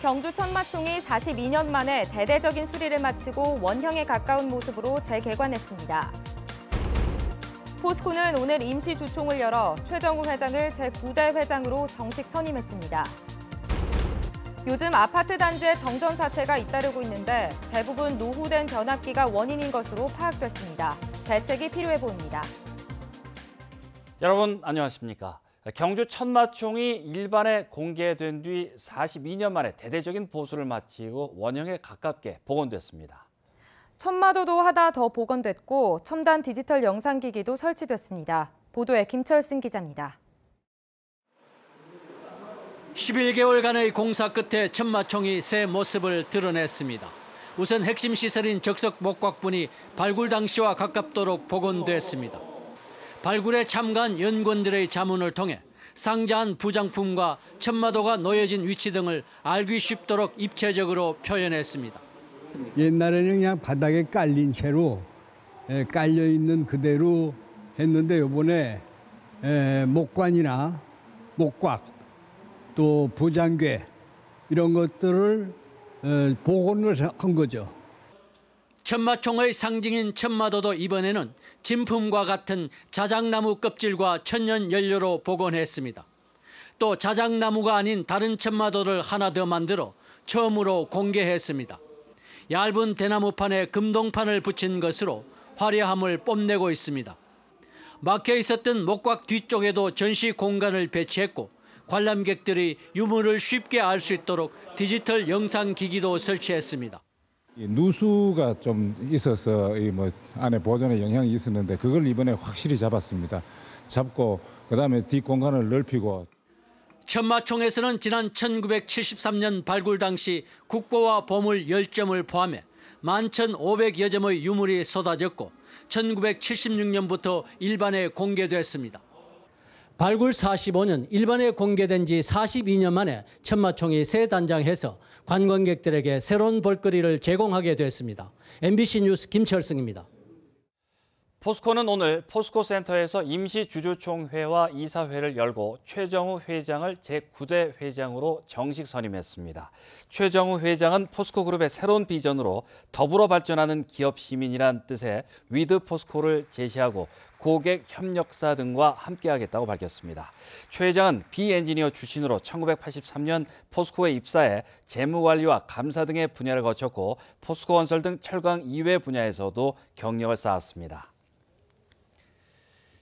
경주 천마총이 42년 만에 대대적인 수리를 마치고 원형에 가까운 모습으로 재개관했습니다. 포스코는 오늘 임시 주총을 열어 최정우 회장을 제9대 회장으로 정식 선임했습니다. 요즘 아파트 단지의 정전 사태가 잇따르고 있는데 대부분 노후된 변압기가 원인인 것으로 파악됐습니다. 대책이 필요해 보입니다. 여러분 안녕하십니까? 경주 천마총이 일반에 공개된 뒤 42년 만에 대대적인 보수를 마치고 원형에 가깝게 복원됐습니다. 천마도도 하나 더 복원됐고 첨단 디지털 영상기기도 설치됐습니다. 보도에 김철승 기자입니다. 11개월간의 공사 끝에 천마총이 새 모습을 드러냈습니다. 우선 핵심 시설인 적석 목곽분이 발굴 당시와 가깝도록 복원됐습니다. 발굴에 참가한 연구원들의 자문을 통해 상자한 부장품과 천마도가 놓여진 위치 등을 알기 쉽도록 입체적으로 표현했습니다. 옛날에는 그냥 바닥에 깔린 채로 깔려 있는 그대로 했는데 이번에 목관이나 목곽 또 부장괴 이런 것들을 복원을 한 거죠. 천마총의 상징인 천마도도 이번에는 진품과 같은 자작나무 껍질과 천연 연료로 복원했습니다. 또 자작나무가 아닌 다른 천마도를 하나 더 만들어 처음으로 공개했습니다. 얇은 대나무판에 금동판을 붙인 것으로 화려함을 뽐내고 있습니다. 막혀 있었던 목곽 뒤쪽에도 전시 공간을 배치했고 관람객들이 유물을 쉽게 알 수 있도록 디지털 영상기기도 설치했습니다. 누수가 좀 있어서 안에 보존에 영향이 있었는데 그걸 이번에 확실히 잡았습니다. 잡고 그다음에 뒷공간을 넓히고. 천마총에서는 지난 1973년 발굴 당시 국보와 보물 10점을 포함해 11,500여 점의 유물이 쏟아졌고 1976년부터 일반에 공개됐습니다. 발굴 45년, 일반에 공개된 지 42년 만에 천마총이 새 단장해서 관광객들에게 새로운 볼거리를 제공하게 됐습니다. MBC 뉴스 김철승입니다. 포스코는 오늘 포스코센터에서 임시 주주총회와 이사회를 열고 최정우 회장을 제9대 회장으로 정식 선임했습니다. 최정우 회장은 포스코그룹의 새로운 비전으로 더불어 발전하는 기업 시민이란 뜻의 위드 포스코를 제시하고 고객 협력사 등과 함께하겠다고 밝혔습니다. 최 회장은 비엔지니어 출신으로 1983년 포스코에 입사해 재무관리와 감사 등의 분야를 거쳤고 포스코건설 등 철강 이외 분야에서도 경력을 쌓았습니다.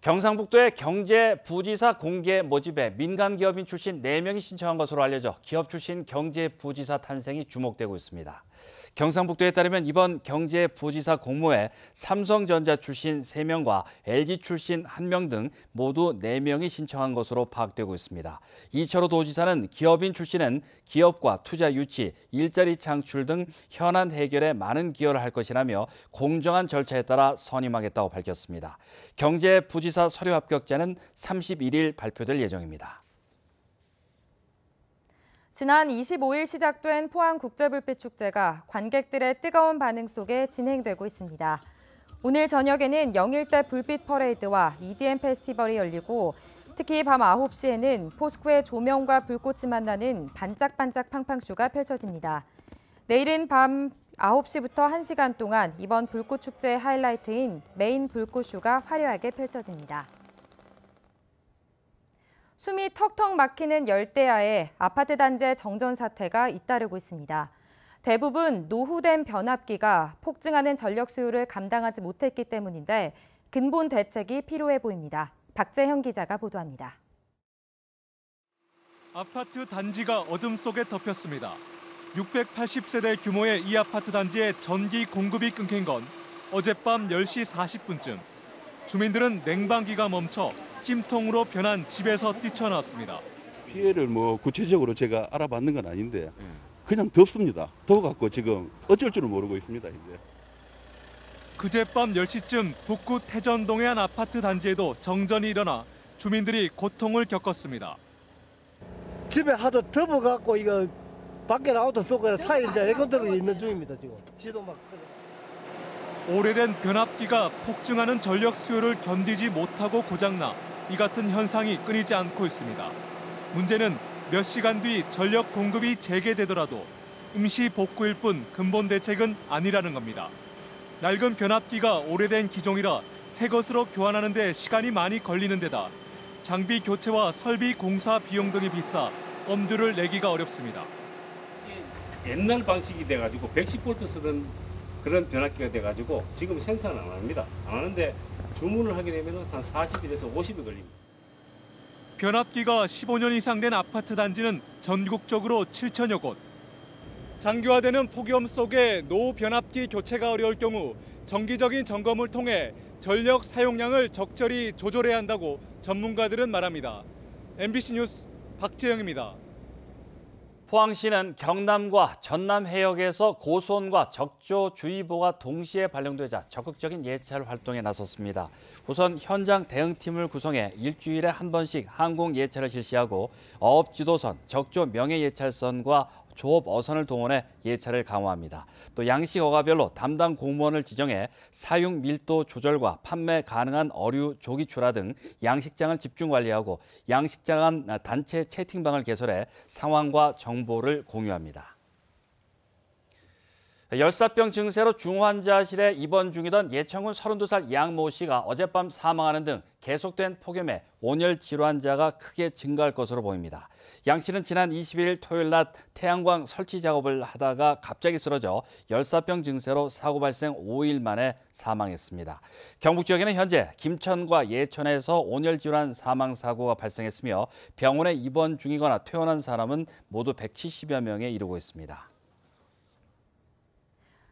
경상북도의 경제부지사 공개 모집에 민간 기업인 출신 4명이 신청한 것으로 알려져 기업 출신 경제부지사 탄생이 주목되고 있습니다. 경상북도에 따르면 이번 경제부지사 공모에 삼성전자 출신 3명과 LG 출신 1명 등 모두 4명이 신청한 것으로 파악되고 있습니다. 이철호 도지사는 기업인 출신은 기업과 투자 유치, 일자리 창출 등 현안 해결에 많은 기여를 할 것이라며 공정한 절차에 따라 선임하겠다고 밝혔습니다. 경제부지사 서류 합격자는 31일 발표될 예정입니다. 지난 25일 시작된 포항국제불빛축제가 관객들의 뜨거운 반응 속에 진행되고 있습니다. 오늘 저녁에는 영일대 불빛 퍼레이드와 EDM 페스티벌이 열리고 특히 밤 9시에는 포스코의 조명과 불꽃이 만나는 반짝반짝 팡팡쇼가 펼쳐집니다. 내일은 밤 9시부터 1시간 동안 이번 불꽃축제의 하이라이트인 메인 불꽃쇼가 화려하게 펼쳐집니다. 숨이 턱턱 막히는 열대야에 아파트 단지의 정전 사태가 잇따르고 있습니다. 대부분 노후된 변압기가 폭증하는 전력 수요를 감당하지 못했기 때문인데 근본 대책이 필요해 보입니다. 박재형 기자가 보도합니다. 아파트 단지가 어둠 속에 덮였습니다. 680세대 규모의 이 아파트 단지에 전기 공급이 끊긴 건 어젯밤 10시 40분쯤. 주민들은 냉방기가 멈춰 찜통으로 변한 집에서 뛰쳐나왔습니다. 피해를 구체적으로 제가 알아봤는 건 아닌데 그냥 덥습니다. 더워갖고 지금 어쩔 줄을 모르고 있습니다. 이제. 그제밤 10시쯤 북구 태전동의 한 아파트 단지에도 정전이 일어나 주민들이 고통을 겪었습니다. 집에 하도 덥어갖고 이거 밖에 나와도 덥고 차에 이제 에어컨 틀고 있는 중입니다. 지금 시도 막. 오래된 변압기가 폭증하는 전력 수요를 견디지 못하고 고장나 이 같은 현상이 끊이지 않고 있습니다. 문제는 몇 시간 뒤 전력 공급이 재개되더라도 임시 복구일 뿐 근본 대책은 아니라는 겁니다. 낡은 변압기가 오래된 기종이라 새 것으로 교환하는 데 시간이 많이 걸리는 데다 장비 교체와 설비 공사 비용 등이 비싸 엄두를 내기가 어렵습니다. 옛날 방식이 돼가지고 110V 쓰던 그런 변압기가 돼가지고 지금 생산을 안 합니다. 안 하는데 주문을 하게 되면 한 40일에서 50일 걸립니다. 변압기가 15년 이상 된 아파트 단지는 전국적으로 7천여 곳. 장기화되는 폭염 속에 노후 변압기 교체가 어려울 경우 정기적인 점검을 통해 전력 사용량을 적절히 조절해야 한다고 전문가들은 말합니다. MBC 뉴스 박재영입니다. 포항시는 경남과 전남 해역에서 고수온과 적조주의보가 동시에 발령되자 적극적인 예찰 활동에 나섰습니다. 우선 현장 대응팀을 구성해 일주일에 한 번씩 항공 예찰을 실시하고 어업지도선, 적조 명예예찰선과 조업 어선을 동원해 예찰을 강화합니다. 또 양식 어가별로 담당 공무원을 지정해 사육 밀도 조절과 판매 가능한 어류 조기 출하 등 양식장을 집중 관리하고 양식장 간 단체 채팅방을 개설해 상황과 정보를 공유합니다. 열사병 증세로 중환자실에 입원 중이던 예천군 32살 양모 씨가 어젯밤 사망하는 등 계속된 폭염에 온열 질환자가 크게 증가할 것으로 보입니다. 양 씨는 지난 21일 토요일 낮 태양광 설치 작업을 하다가 갑자기 쓰러져 열사병 증세로 사고 발생 5일 만에 사망했습니다. 경북 지역에는 현재 김천과 예천에서 온열 질환 사망 사고가 발생했으며 병원에 입원 중이거나 퇴원한 사람은 모두 170여 명에 이르고 있습니다.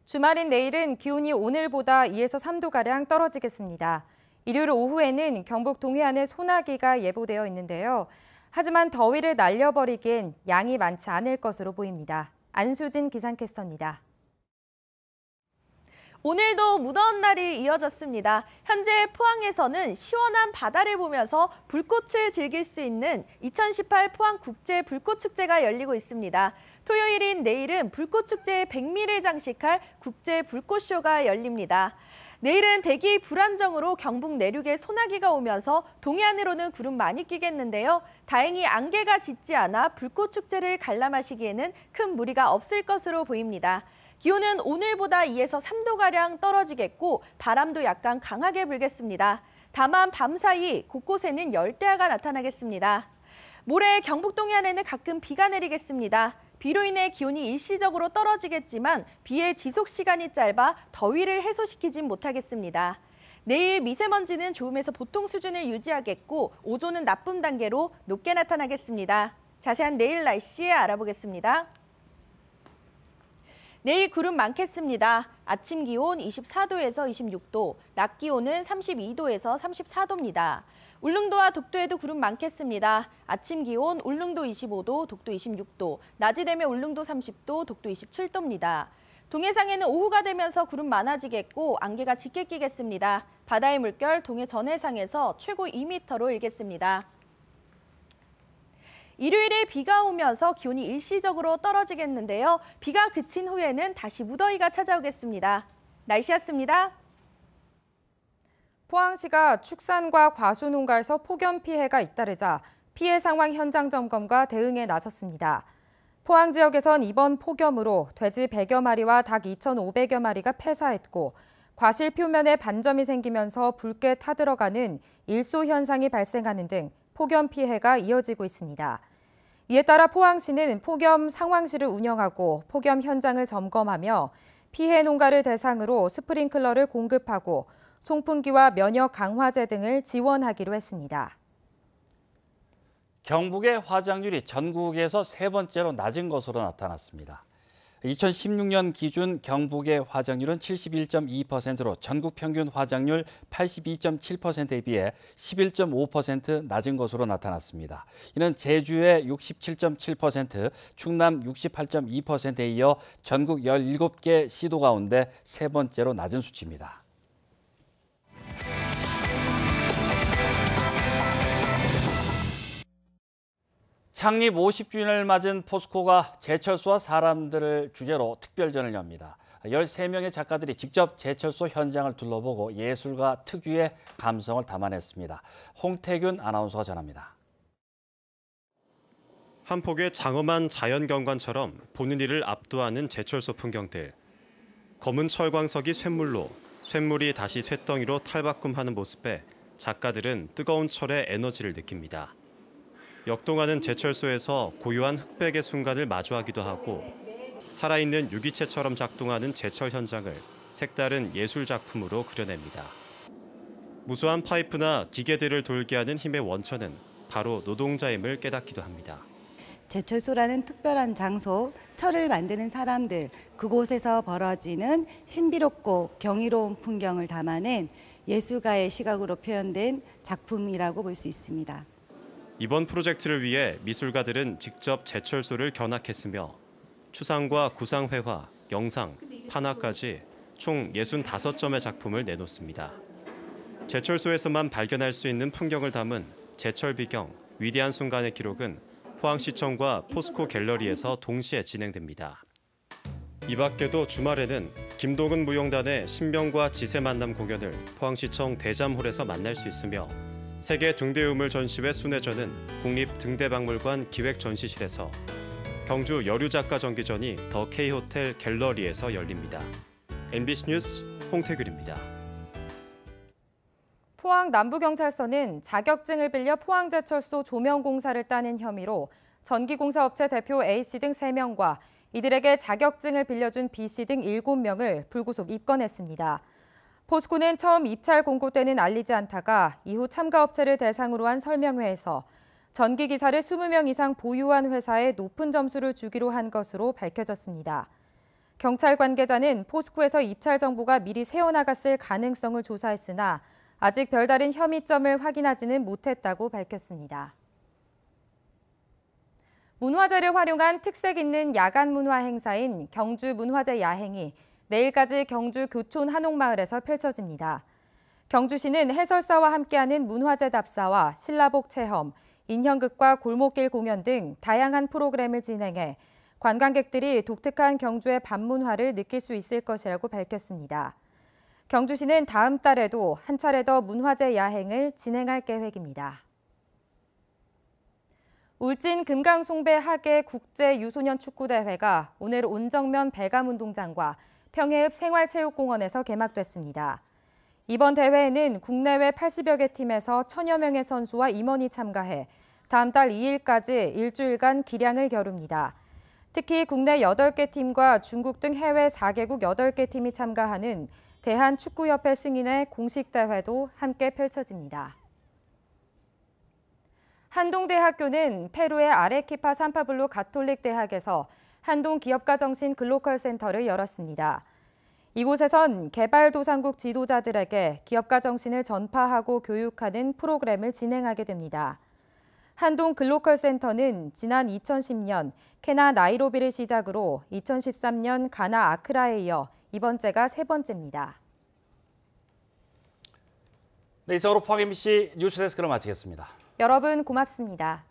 주말인 내일은 기온이 오늘보다 2에서 3도가량 떨어지겠습니다. 일요일 오후에는 경북 동해안에 소나기가 예보되어 있는데요. 하지만 더위를 날려버리기엔 양이 많지 않을 것으로 보입니다. 안수진 기상캐스터입니다. 오늘도 무더운 날이 이어졌습니다. 현재 포항에서는 시원한 바다를 보면서 불꽃을 즐길 수 있는 2018 포항국제불꽃축제가 열리고 있습니다. 토요일인 내일은 불꽃축제의 백미를 장식할 국제불꽃쇼가 열립니다. 내일은 대기 불안정으로 경북 내륙에 소나기가 오면서 동해안으로는 구름 많이 끼겠는데요. 다행히 안개가 짙지 않아 불꽃축제를 관람하시기에는 큰 무리가 없을 것으로 보입니다. 기온은 오늘보다 2에서 3도가량 떨어지겠고 바람도 약간 강하게 불겠습니다. 다만 밤사이 곳곳에는 열대야가 나타나겠습니다. 모레 경북 동해안에는 가끔 비가 내리겠습니다. 비로 인해 기온이 일시적으로 떨어지겠지만 비의 지속 시간이 짧아 더위를 해소시키진 못하겠습니다. 내일 미세먼지는 좋음에서 보통 수준을 유지하겠고 오존은 나쁨 단계로 높게 나타나겠습니다. 자세한 내일 날씨 알아보겠습니다. 내일 구름 많겠습니다. 아침 기온 24도에서 26도, 낮 기온은 32도에서 34도입니다. 울릉도와 독도에도 구름 많겠습니다. 아침 기온 울릉도 25도, 독도 26도, 낮이 되면 울릉도 30도, 독도 27도입니다. 동해상에는 오후가 되면서 구름 많아지겠고 안개가 짙게 끼겠습니다. 바다의 물결 동해 전해상에서 최고 2m로 일겠습니다. 일요일에 비가 오면서 기온이 일시적으로 떨어지겠는데요. 비가 그친 후에는 다시 무더위가 찾아오겠습니다. 날씨였습니다. 포항시가 축산과 과수농가에서 폭염 피해가 잇따르자 피해 상황 현장 점검과 대응에 나섰습니다. 포항 지역에선 이번 폭염으로 돼지 100여 마리와 닭 2,500여 마리가 폐사했고 과실 표면에 반점이 생기면서 붉게 타들어가는 일소 현상이 발생하는 등 폭염 피해가 이어지고 있습니다. 이에 따라 포항시는 폭염 상황실을 운영하고 폭염 현장을 점검하며 피해 농가를 대상으로 스프링클러를 공급하고 송풍기와 면역 강화제 등을 지원하기로 했습니다. 경북의 화장률이 전국에서 세 번째로 낮은 것으로 나타났습니다. 2016년 기준 경북의 화장률은 71.2%로 전국 평균 화장률 82.7%에 비해 11.5% 낮은 것으로 나타났습니다. 이는 제주의 67.7%, 충남 68.2%에 이어 전국 17개 시도 가운데 세 번째로 낮은 수치입니다. 창립 50주년을 맞은 포스코가 제철소와 사람들을 주제로 특별전을 엽니다. 13명의 작가들이 직접 제철소 현장을 둘러보고 예술가 특유의 감성을 담아냈습니다. 홍태균 아나운서가 전합니다. 한 폭의 장엄한 자연경관처럼 보는 이를 압도하는 제철소 풍경들. 검은 철광석이 쇳물로, 쇳물이 다시 쇳덩이로 탈바꿈하는 모습에 작가들은 뜨거운 철의 에너지를 느낍니다. 역동하는 제철소에서 고요한 흑백의 순간을 마주하기도 하고 살아있는 유기체처럼 작동하는 제철 현장을 색다른 예술 작품으로 그려냅니다. 무수한 파이프나 기계들을 돌게 하는 힘의 원천은 바로 노동자임을 깨닫기도 합니다. 제철소라는 특별한 장소, 철을 만드는 사람들, 그곳에서 벌어지는 신비롭고 경이로운 풍경을 담아낸 예술가의 시각으로 표현된 작품이라고 볼 수 있습니다. 이번 프로젝트를 위해 미술가들은 직접 제철소를 견학했으며 추상과 구상회화, 영상, 판화까지 총 65점의 작품을 내놓습니다. 제철소에서만 발견할 수 있는 풍경을 담은 제철 비경, 위대한 순간의 기록은 포항시청과 포스코 갤러리에서 동시에 진행됩니다. 이 밖에도 주말에는 김동은 무용단의 신병과 지세 만남 공연을 포항시청 대잠홀에서 만날 수 있으며 세계 등대유물 전시회 순회전은 국립등대박물관 기획전시실에서 경주 여류작가 정기전이 더 K호텔 갤러리에서 열립니다. MBC 뉴스 홍태균입니다. 포항 남부경찰서는 자격증을 빌려 포항제철소 조명공사를 따낸 혐의로 전기공사업체 대표 A씨 등 3명과 이들에게 자격증을 빌려준 B씨 등 7명을 불구속 입건했습니다. 포스코는 처음 입찰 공고 때는 알리지 않다가 이후 참가업체를 대상으로 한 설명회에서 전기기사를 20명 이상 보유한 회사에 높은 점수를 주기로 한 것으로 밝혀졌습니다. 경찰 관계자는 포스코에서 입찰 정보가 미리 새어나갔을 가능성을 조사했으나 아직 별다른 혐의점을 확인하지는 못했다고 밝혔습니다. 문화재를 활용한 특색 있는 야간 문화 행사인 경주 문화재 야행이 내일까지 경주 교촌 한옥마을에서 펼쳐집니다. 경주시는 해설사와 함께하는 문화재 답사와 신라복 체험, 인형극과 골목길 공연 등 다양한 프로그램을 진행해 관광객들이 독특한 경주의 밤문화를 느낄 수 있을 것이라고 밝혔습니다. 경주시는 다음 달에도 한 차례 더 문화재 야행을 진행할 계획입니다. 울진 금강송배 하계 국제 유소년 축구대회가 오늘 온정면 배감운동장과 평해읍 생활체육공원에서 개막됐습니다. 이번 대회에는 국내외 80여 개 팀에서 1000여 명의 선수와 임원이 참가해 다음 달 2일까지 일주일간 기량을 겨룹니다. 특히 국내 8개 팀과 중국 등 해외 4개국 8개 팀이 참가하는 대한축구협회 승인의 공식 대회도 함께 펼쳐집니다. 한동대학교는 페루의 아레키파 산파블루 가톨릭 대학에서 한동 기업가정신 글로컬 센터를 열었습니다. 이곳에선 개발도상국 지도자들에게 기업가 정신을 전파하고 교육하는 프로그램을 진행하게 됩니다. 한동 글로컬 센터는 지난 2010년 케냐 나이로비를 시작으로 2013년 가나 아크라에 이어 이번째가 3번째입니다. 네, 이상으로 포항 MBC 뉴스데스크를 마치겠습니다. 여러분 고맙습니다.